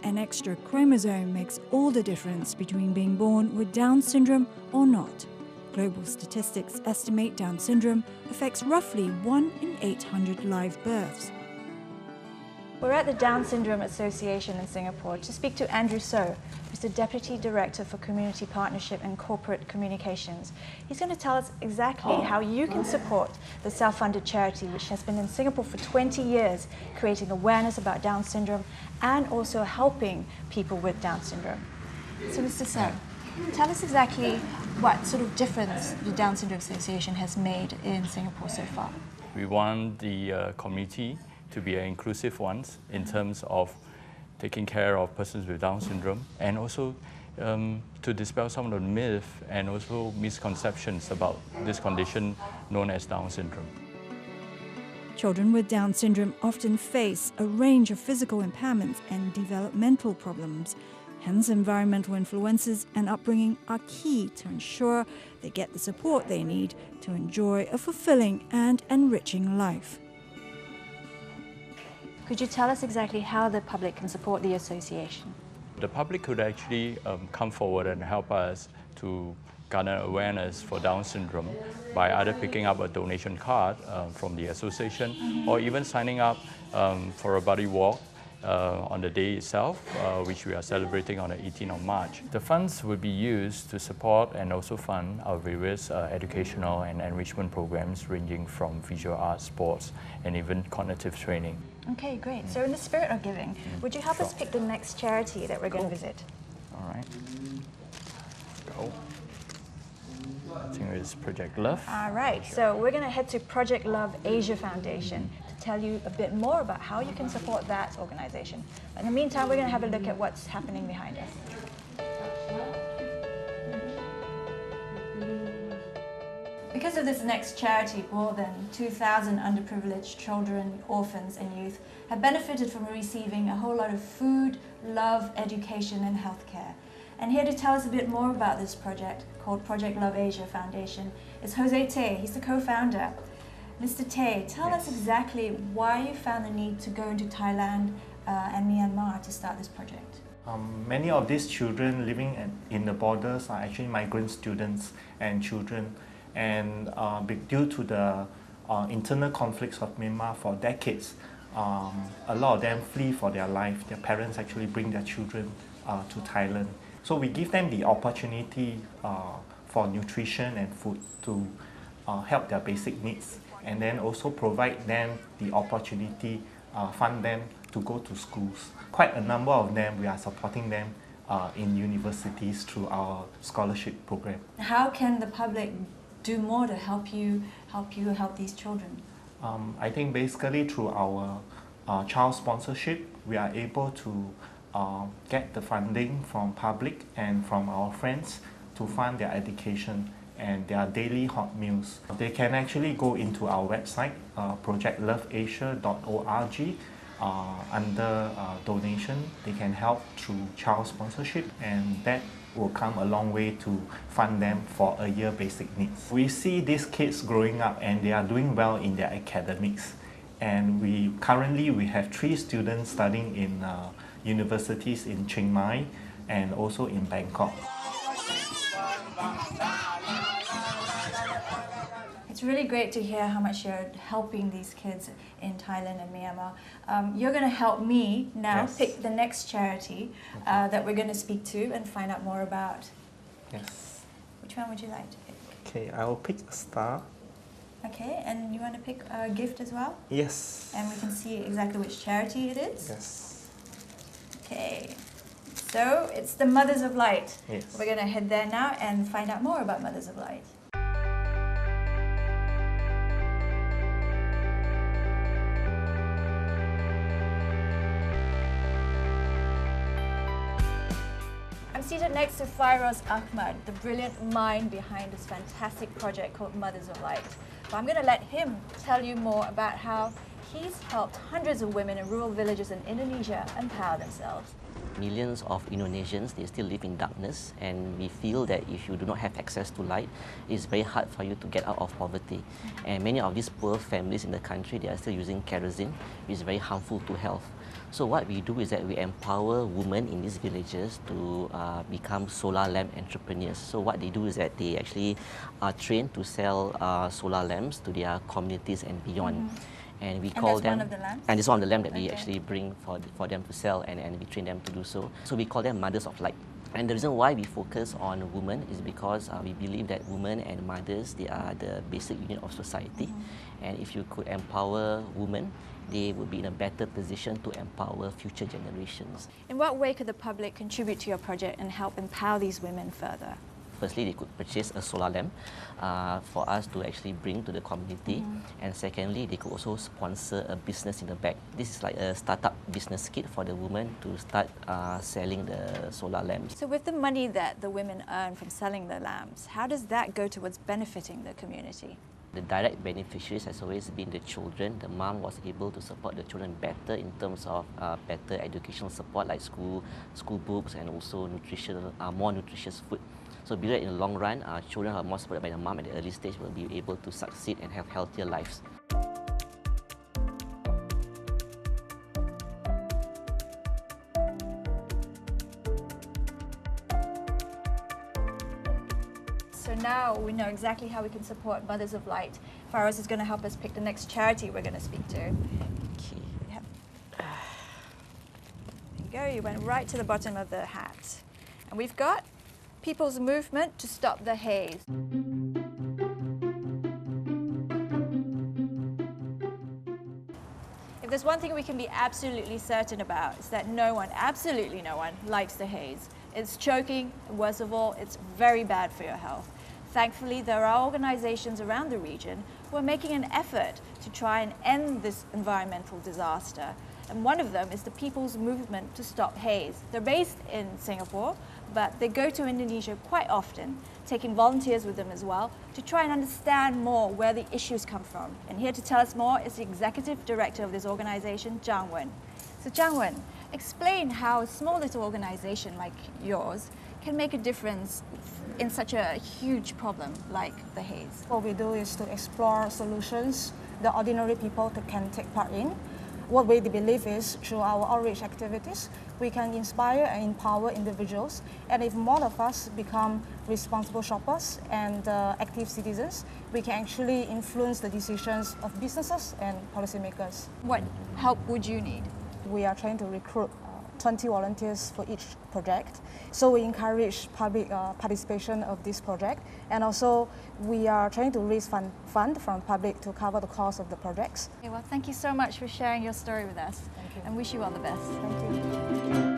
An extra chromosome makes all the difference between being born with Down syndrome or not. Global statistics estimate Down syndrome affects roughly 1 in 800 live births. We're at the Down Syndrome Association in Singapore to speak to Andrew So, who's the Deputy Director for Community Partnership and Corporate Communications. He's going to tell us exactly how you can support the self-funded charity, which has been in Singapore for 20 years, creating awareness about Down syndrome and also helping people with Down syndrome. So, Mr. So, tell us exactly what sort of difference the Down Syndrome Association has made in Singapore so far. We want the community to be inclusive ones in terms of taking care of persons with Down syndrome, and also to dispel some of the myths and also misconceptions about this condition known as Down syndrome. Children with Down syndrome often face a range of physical impairments and developmental problems. Hence, environmental influences and upbringing are key to ensure they get the support they need to enjoy a fulfilling and enriching life. Could you tell us exactly how the public can support the association? The public could actually come forward and help us to garner awareness for Down syndrome by either picking up a donation card from the association or even signing up for a buddy walk on the day itself, which we are celebrating on the 18th of March. The funds will be used to support and also fund our various educational and enrichment programs ranging from visual arts, sports, and even cognitive training. Okay, great. So in the spirit of giving, would you help us pick the next charity that we're going to visit? All right. Go. I think it's Project Love. All right. So we're going to head to Project Love Asia Foundation to tell you a bit more about how you can support that organization. But in the meantime, we're going to have a look at what's happening behind us. Because of this next charity, more than 2,000 underprivileged children, orphans and youth have benefited from receiving a whole lot of food, love, education and healthcare. And here to tell us a bit more about this project, called Project Love Asia Foundation, is Jose Tay. He's the co-founder. Mr. Tay, tell us exactly why you found the need to go into Thailand and Myanmar to start this project. Many of these children living in the borders are actually migrant students and children. And due to the internal conflicts of Myanmar for decades, a lot of them flee for their life. Their parents actually bring their children to Thailand. So we give them the opportunity for nutrition and food to help their basic needs, and then also provide them the opportunity, fund them to go to schools. Quite a number of them, we are supporting them in universities through our scholarship program. How can the public do more to help help these children? I think basically through our child sponsorship, we are able to get the funding from public and from our friends to fund their education and their daily hot meals. They can actually go into our website, projectloveasia.org. Under donation, they can help through child sponsorship, and that will come a long way to fund them for a year basic needs. We see these kids growing up and they are doing well in their academics. And currently we have 3 students studying in universities in Chiang Mai and also in Bangkok. It's really great to hear how much you're helping these kids in Thailand and Myanmar. You're going to help me now pick the next charity that we're going to speak to and find out more about. Yes. Which one would you like to pick? Okay, I will pick a star. Okay, and you want to pick a gift as well? Yes. And we can see exactly which charity it is? Yes. Okay, so it's the Mothers of Light. Yes. We're going to head there now and find out more about Mothers of Light. I'm seated next to Fairoz Ahmad, the brilliant mind behind this fantastic project called Mothers of Light. So I'm going to let him tell you more about how he's helped hundreds of women in rural villages in Indonesia empower themselves. Millions of Indonesians, they still live in darkness, and we feel that if you do not have access to light, it's very hard for you to get out of poverty. And many of these poor families in the country, they are still using kerosene, which is very harmful to health. So what we do is that we empower women in these villages to become solar lamp entrepreneurs. So what they do is that they actually are trained to sell solar lamps to their communities and beyond. And we call them, one of the lamps? and this is one of the lamps that we actually bring for them to sell, and we train them to do so. So we call them mothers of light. And the reason why we focus on women is because we believe that women and mothers, they are the basic unit of society. And if you could empower women, they would be in a better position to empower future generations. In what way could the public contribute to your project and help empower these women further? Firstly, they could purchase a solar lamp for us to actually bring to the community. And secondly, they could also sponsor a business in the back. This is like a startup business kit for the women to start selling the solar lamps. So with the money that the women earn from selling the lamps, how does that go towards benefiting the community? The direct beneficiaries has always been the children. The mom was able to support the children better in terms of better educational support like school books and also more nutritious food. So we believe in the long run, children who are more supported by the mom at the early stage will be able to succeed and have healthier lives. So now we know exactly how we can support Mothers of Light. Faraz is going to help us pick the next charity we're going to speak to. Okay. Yep. There you go, you went right to the bottom of the hat. And we've got People's Movement to Stop the Haze. If there's one thing we can be absolutely certain about, it's that no one, absolutely no one, likes the haze. It's choking, and worst of all, it's very bad for your health. Thankfully, there are organizations around the region who are making an effort to try and end this environmental disaster. And one of them is the People's Movement to Stop Haze. They're based in Singapore, but they go to Indonesia quite often, taking volunteers with them as well, to try and understand more where the issues come from. And here to tell us more is the Executive Director of this organization, Zhang Wen. So Zhang Wen, explain how a small little organization like yours can make a difference in such a huge problem like the haze. What we do is to explore solutions that ordinary people can take part in. What we believe is, through our outreach activities, we can inspire and empower individuals, and if more of us become responsible shoppers and active citizens, we can actually influence the decisions of businesses and policymakers. What help would you need? We are trying to recruit 20 volunteers for each project. So we encourage public participation of this project, and also we are trying to raise fund from public to cover the cost of the projects. Okay, well, thank you so much for sharing your story with us. Thank you. And wish you all the best. Thank you.